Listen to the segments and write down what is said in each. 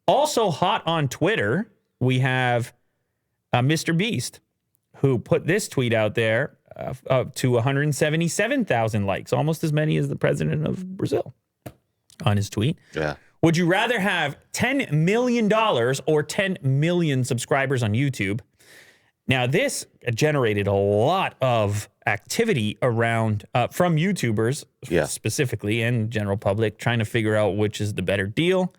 Also hot on Twitter, we have Mr.Beast, who put this tweet out there to 177,000 likes, almost as many as the president of Brazil on his tweet. Yeah. Would you rather have $10 million or 10 million subscribers on YouTube? Now, this generated a lot of activity around from YouTubers specifically and general public trying to figure out which is the better deal.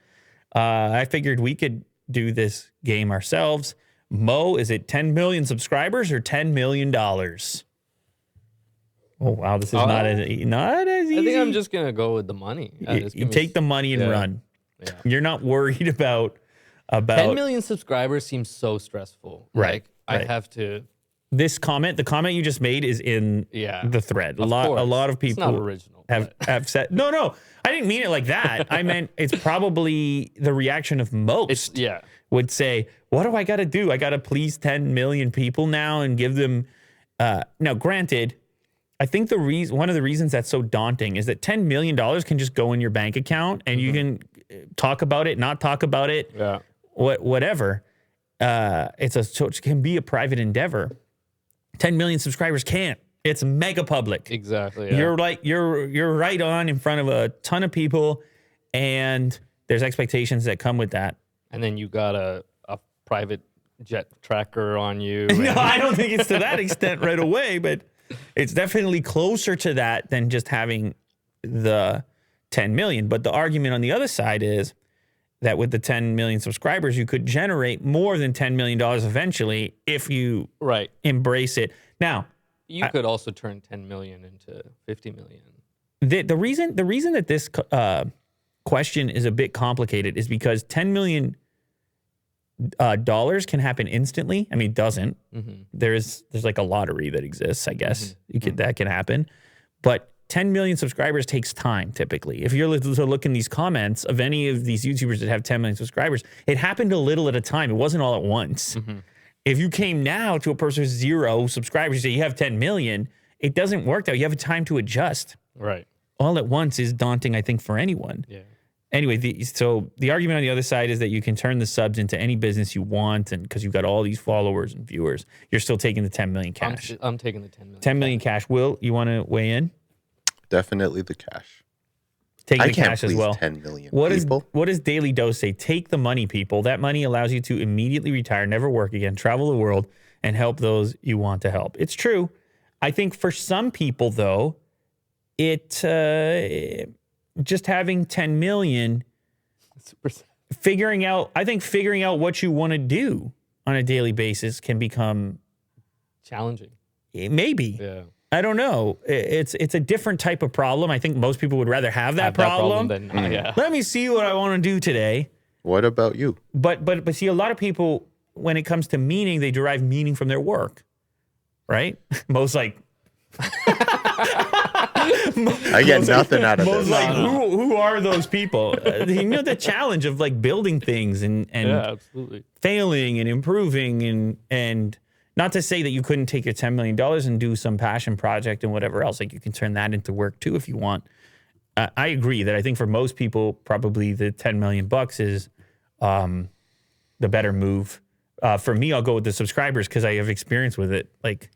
I figured we could do this game ourselves. Mo, is it 10 million subscribers or $10 million? Oh, wow. This is not as easy. I think I'm just going to go with the money. You take the money and run. Yeah. You're not worried about 10 million subscribers seems so stressful. Right. Like, I have to. This comment, the comment you just made is in the thread. A lot of people it's not original, have said, no, I didn't mean it like that. I meant it's probably the reaction of most would say, what do I got to do? I got to please 10 million people now and give them. Now, granted, I think one of the reasons that's so daunting is that $10 million can just go in your bank account and you can talk about it, not talk about it, whatever. It can be a private endeavor. 10 million subscribers can't. It's mega public. Exactly. Yeah. You're right on in front of a ton of people, and there's expectations that come with that. And then you got a private jet tracker on you. No, I don't think it's to that extent right away, but it's definitely closer to that than just having the 10 million. But the argument on the other side is that with the 10 million subscribers, you could generate more than $10 million eventually if you embrace it. Now, you could also turn 10 million into 50 million. The reason that this question is a bit complicated is because $10 million dollars can happen instantly. I mean, it doesn't. There's like a lottery that exists, I guess. That can happen. But 10 million subscribers takes time, typically. If you're to look in these comments of any of these YouTubers that have 10 million subscribers, it happened a little at a time. It wasn't all at once. If you came now to a person with 0 subscribers, you say you have 10 million, it doesn't work out. You have time to adjust. Right. All at once is daunting, I think, for anyone. Yeah. Anyway, so the argument on the other side is that you can turn the subs into any business you want, and because you've got all these followers and viewers, you're still taking the 10 million cash. I'm taking the 10 million. 10 million cash. Will, you want to weigh in? Definitely the cash. Take the cash as well. 10 million people. What does Daily Dose say? Take the money, people. That money allows you to immediately retire, never work again, travel the world, and help those you want to help. It's true. I think for some people, though, just having 10 million, figuring out what you want to do on a daily basis can become challenging. Maybe. Yeah. I don't know. It's a different type of problem. I think most people would rather have that problem. Than not, Let me see what I want to do today. What about you? But see, a lot of people, when it comes to meaning, they derive meaning from their work, right? Most like I get nothing out of this. Who are those people? The challenge of like building things and absolutely failing and improving and not to say that you couldn't take your $10 million and do some passion project and whatever else. Like you can turn that into work too if you want. I agree that I think for most people, probably the 10 million bucks is the better move. For me, I'll go with the subscribers because I have experience with it. Like,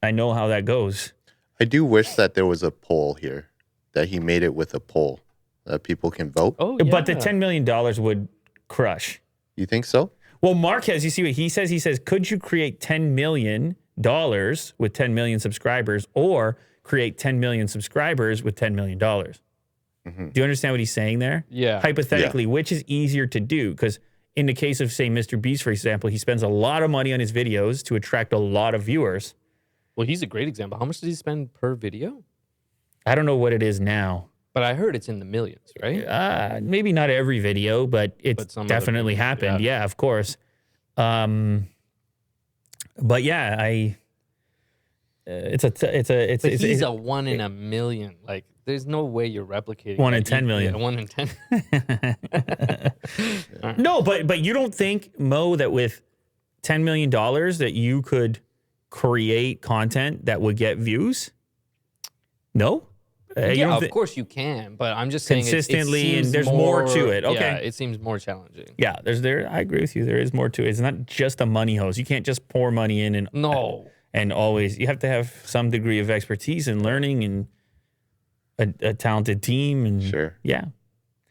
I know how that goes. I do wish that there was a poll here, that he made it with a poll that people can vote. Oh, yeah. But the $10 million would crush. You think so? Well, Marquez, you see what he says? He says, could you create $10 million with 10 million subscribers or create 10 million subscribers with $10 million? Do you understand what he's saying there? Yeah. Hypothetically, which is easier to do? Because in the case of, say, Mr.Beast, for example, he spends a lot of money on his videos to attract a lot of viewers. Well, he's a great example. How much does he spend per video? I don't know what it is now. But I heard it's in the millions, right? Maybe not every video, but it's definitely happened. Yeah, of course. But yeah, he's a 1 in a million. Like, there's no way you're replicating 1 in 10 million. 1 in 10. No, but you don't think, Mo, that with $10 million that you could create content that would get views? No? Yeah, of course you can, but I'm just saying consistently, and there's more to it. Okay, yeah, it seems more challenging. Yeah, I agree with you. There is more to it. It's not just a money hose. You can't just pour money in and always. You have to have some degree of expertise and learning and a talented team. And Sure. Yeah.